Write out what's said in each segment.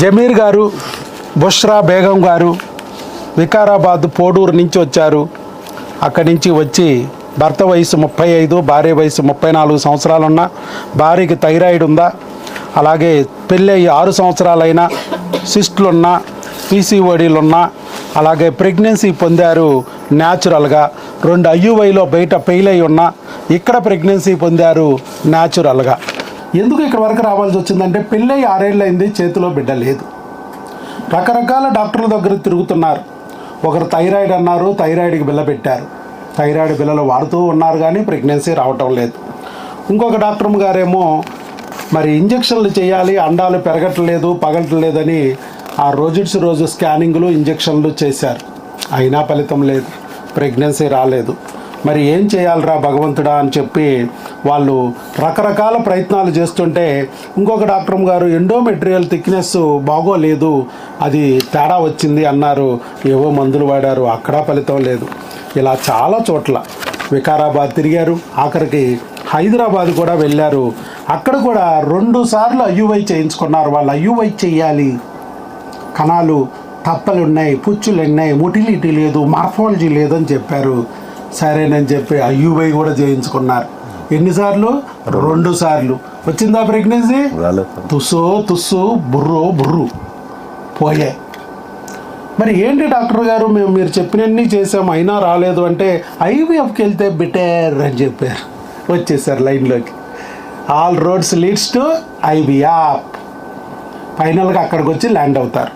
జమీర్ గారు, బుష్రా బేగం గారు వికారాబాద్ పోడూరు నుంచి వచ్చారు. అక్కడి నుంచి వచ్చి భర్త వయసు 35, భార్య వయసు 34 సంవత్సరాలున్నా, భార్యకి థైరాయిడ్ ఉందా, అలాగే పెళ్ళి 6 సంవత్సరాలైనా సిస్టులున్నా, పీసీఓడీలున్నా, అలాగే ప్రెగ్నెన్సీ పొందారు న్యాచురల్గా. 2 IUIలో బయట ఫెయిల్ అయి ఉన్నా ఇక్కడ ప్రెగ్నెన్సీ పొందారు న్యాచురల్గా. ఎందుకు ఇక్కడ వరకు రావాల్సి వచ్చిందంటే పెళ్ళి 6 ఏళ్ళు అయింది, చేతిలో బిడ్డ లేదు. రకరకాల డాక్టర్ల దగ్గర తిరుగుతున్నారు. ఒకరు థైరాయిడ్ అన్నారు, థైరాయిడ్కి బిల్ల పెట్టారు. థైరాయిడ్ బిల్లలు వాడుతూ ఉన్నారు కానీ ప్రెగ్నెన్సీ రావటం లేదు. ఇంకొక డాక్టర్ గారేమో మరి ఇంజక్షన్లు చేయాలి, అండాలు పెరగట్లేదు, పగలట్లేదని ఆ రోజు స్కానింగ్లు, ఇంజక్షన్లు చేశారు. అయినా ఫలితం లేదు, ప్రెగ్నెన్సీ రాలేదు. మరి ఏం చేయాలిరా భగవంతుడా అని చెప్పి వాళ్ళు రకరకాల ప్రయత్నాలు చేస్తుంటే ఇంకొక డాక్టర్ గారు ఎండోమెట్రియల్ థిక్నెస్ బాగోలేదు, అది తేడా వచ్చింది అన్నారు. ఏవో మందులు వాడారు, అక్కడ ఫలితం లేదు. ఇలా చాలా చోట్ల వికారాబాద్ తిరిగారు, ఆఖరికి హైదరాబాద్ కూడా వెళ్ళారు. అక్కడ కూడా 2 సార్లు IUI చేయించుకున్నారు. వాళ్ళు IUI చేయాలి, కణాలు తప్పలు ఉన్నాయి, పుచ్చులు ఉన్నాయి, మొటిలిటీ లేదు, మార్ఫాలజీ లేదని చెప్పారు. సరేనని చెప్పి IUI కూడా చేయించుకున్నారు. ఎన్నిసార్లు? 2 సార్లు. వచ్చిందా ప్రెగ్నెన్సీ? తుస్సు బుర్రు పోయే. మరి ఏంటి డాక్టర్ గారు, మీరు చెప్పినన్ని చేసాము అయినా రాలేదు అంటే IVFకి వెళ్తే బెటర్ అని చెప్పారు. వచ్చేసారు లైన్లోకి. All roads leads to IVF. ఫైనల్గా అక్కడికి వచ్చి ల్యాండ్ అవుతారు.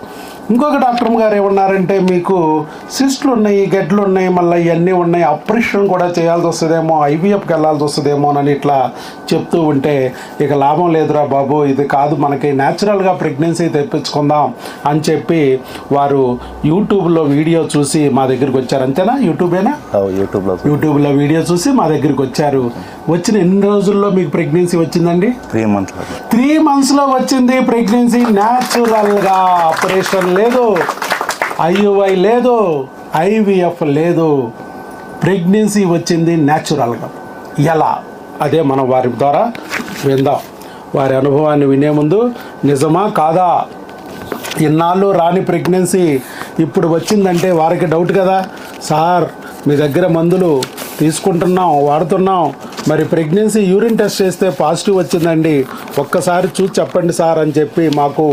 ఇంకొక డాక్టర్ గారు ఏమన్నారంటే మీకు సిస్టులు ఉన్నాయి, గడ్డలు ఉన్నాయి, మళ్ళీ ఇవన్నీ ఉన్నాయి, ఆపరేషన్ కూడా చేయాల్సి వస్తుందేమో, IVFకి వెళ్ళాల్సి వస్తుందేమో అని ఇట్లా చెప్తూ ఉంటే ఇక లాభం లేదురా బాబు, ఇది కాదు మనకి న్యాచురల్గా ప్రెగ్నెన్సీ తెప్పించుకుందాం అని చెప్పి వారు యూట్యూబ్లో వీడియో చూసి మా దగ్గరికి వచ్చారు. అంతేనా? యూట్యూబేనా? యూట్యూబ్లో వీడియో చూసి మా దగ్గరికి వచ్చారు. వచ్చిన ఎన్ని రోజుల్లో మీకు ప్రెగ్నెన్సీ వచ్చిందండి? 3 monthsలో వచ్చింది ప్రెగ్నెన్సీ న్యాచురల్గా. ఆపరేషన్ లేదు, IUI లేదు, IVF లేదు, ప్రెగ్నెన్సీ వచ్చింది న్యాచురల్గా. ఎలా? అదే మనం వారి ద్వారా విందాం. వారి అనుభవాన్ని వినే ముందు నిజమా కాదా, ఇన్నాళ్ళు రాని ప్రెగ్నెన్సీ ఇప్పుడు వచ్చిందంటే వారికి డౌట్ కదా. సార్ మీ దగ్గర మందులు తీసుకుంటున్నాం, వాడుతున్నాం, మరి ప్రెగ్నెన్సీ యూరిన్ టెస్ట్ చేస్తే పాజిటివ్ వచ్చిందండి, ఒక్కసారి చూసి చెప్పండి సార్ అని చెప్పి మాకు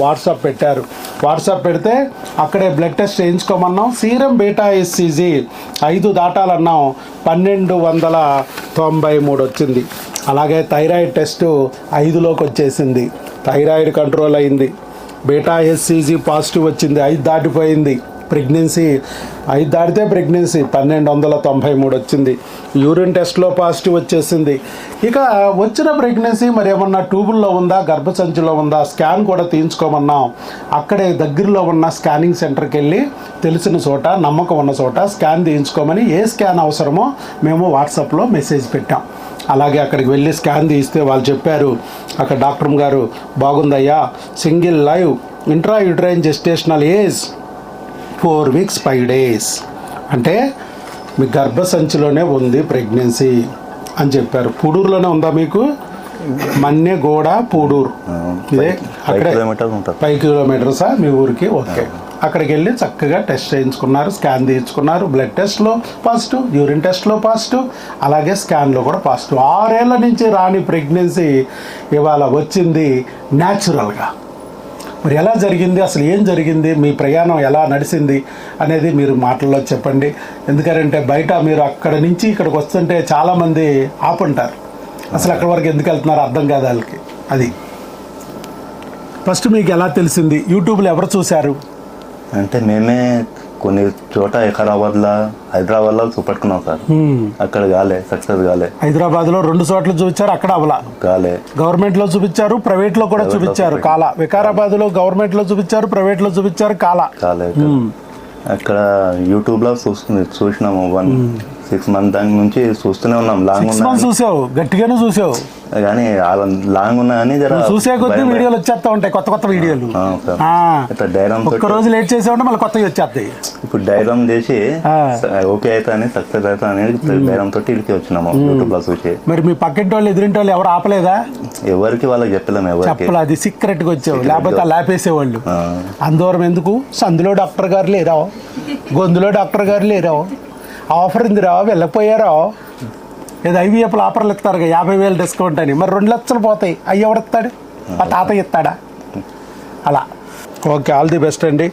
వాట్సాప్ పెట్టారు. వాట్సాప్ పెడితే అక్కడే బ్లడ్ టెస్ట్ చేయించుకోమన్నాం. సీరం బీటా HCG 5 దాటాలన్నాం, 1293 వచ్చింది. అలాగే థైరాయిడ్ టెస్ట్ 5లోకి వచ్చేసింది, థైరాయిడ్ కంట్రోల్ అయింది. బీటా HCG పాజిటివ్ వచ్చింది, 5 దాటిపోయింది. ప్రెగ్నెన్సీ 5 దాటితే ప్రెగ్నెన్సీ 1293 వచ్చింది. యూరిన్ టెస్ట్లో పాజిటివ్ వచ్చేసింది. ఇక వచ్చిన ప్రెగ్నెన్సీ మరి ఏమన్నా ట్యూబుల్లో ఉందా, గర్భసంచిలో ఉందా, స్కాన్ కూడా తీయించుకోమన్నాం. అక్కడే దగ్గరలో ఉన్న స్కానింగ్ సెంటర్కి వెళ్ళి తెలిసిన చోట, నమ్మకం ఉన్న చోట స్కాన్ తీయించుకోమని, ఏ స్కాన్ అవసరమో మేము వాట్సాప్లో మెసేజ్ పెట్టాం. అలాగే అక్కడికి వెళ్ళి స్కాన్ తీస్తే వాళ్ళు చెప్పారు, అక్కడ డాక్టర్ గారు, బాగుందయ్యా, single live intra uterine gestational age 4 weeks 5 days, అంటే మీ గర్భసంచిలోనే ఉంది ప్రెగ్నెన్సీ అని చెప్పారు. పూడూరులోనే ఉందా మీకు? మన్నెగూడ పూడూరు, ఇదే అక్కడే 5 kilometers మీ ఊరికి? ఓకే. అక్కడికి వెళ్ళి చక్కగా టెస్ట్ చేయించుకున్నారు, స్కాన్ తీయించుకున్నారు. బ్లడ్ టెస్ట్లో పాజిటివ్, యూరిన్ టెస్ట్లో పాజిటివ్, అలాగే స్కాన్లో కూడా పాజిటివ్. 6 ఏళ్ల నుంచి రాని ప్రెగ్నెన్సీ ఇవాళ వచ్చింది న్యాచురల్గా. మరి ఎలా జరిగింది, అసలు ఏం జరిగింది, మీ ప్రయాణం ఎలా నడిచింది అనేది మీరు మాటల్లో చెప్పండి. ఎందుకంటే బయట మీరు అక్కడ నుంచి ఇక్కడికి వస్తుంటే చాలామంది ఆపుంటారు, అసలు అక్కడి వరకు ఎందుకు వెళ్తున్నారు అర్థం కాదు వాళ్ళకి. అది ఫస్ట్ మీకు ఎలా తెలిసింది? యూట్యూబ్లో ఎవరు చూశారు? అంటే మేమే కొన్ని చోట హైదరాబాద్లో చూపెట్టుకున్నాం సార్. అక్కడ కాలే, సక్సెస్ కాలే. హైదరాబాద్లో 2 చోట్ల చూపించారు, అక్కడ అవలా కాలే. గవర్నమెంట్లో చూపించారు, ప్రైవేట్లో కూడా చూపించారు, కాలా. వికారాబాద్లో గవర్నమెంట్లో చూపించారు, ప్రైవేట్లో చూపించారు, కాలే. అక్కడ యూట్యూబ్లో చూసినాము 1 6 మంత్ దాని నుంచి చూస్తూనే ఉన్నాం. లాంగ్ 6 ఉన్నా months చూసావు, గట్టిగానే చూసావు కానీ లాంగ్ ఉన్నా కానీ జర చూసే కొద్ది వీడియోలు వచ్చేస్తా ఉంటాయి, కొత్త కొత్త వీడియోలు. సార్ ఆ, ఇట్లా డైరామ్ ఒక్క రోజు లేట్ చేసామంటే మళ్ళీ కొత్తవి వచ్చేస్తాయి. ఇప్పుడు డైరామ్ చేసి ఆ. ఓకే అవుతా అని సక్సెస్ అవుతా అనేది డైరామ్ తోటి ఇడికి వచ్చినాము యూట్యూబ్ లో చూసి. మరి మీ పక్కింటి వాళ్ళు ఎదురింటి వాళ్ళు ఎవరు ఆపలేదా? ఎవరికి వాళ్ళకి చెప్పలేము, ఎవరికి చెప్పలే, అది సీక్రెట్గా వచ్చావు, లేకపోతే వాళ్ళు ఆపేసేవాళ్ళు. అందూరం ఎందుకు? సందులో డాక్టర్ గారు లేరా, గొంతులో డాక్టర్ గారు లేరా, ఆఫర్ ఉందిరా వెళ్ళకపోయారా, ఏదో ఐవీఎఫ్లో ఆఫర్లు ఇస్తారు 50,000 డిస్కౌంట్ అని, మరి 2 లక్షలు పోతాయి, అవి ఎవడిస్తాడు? ఆ తాత ఇస్తాడా? అలా. ఓకే, ఆల్ ది బెస్ట్ అండి.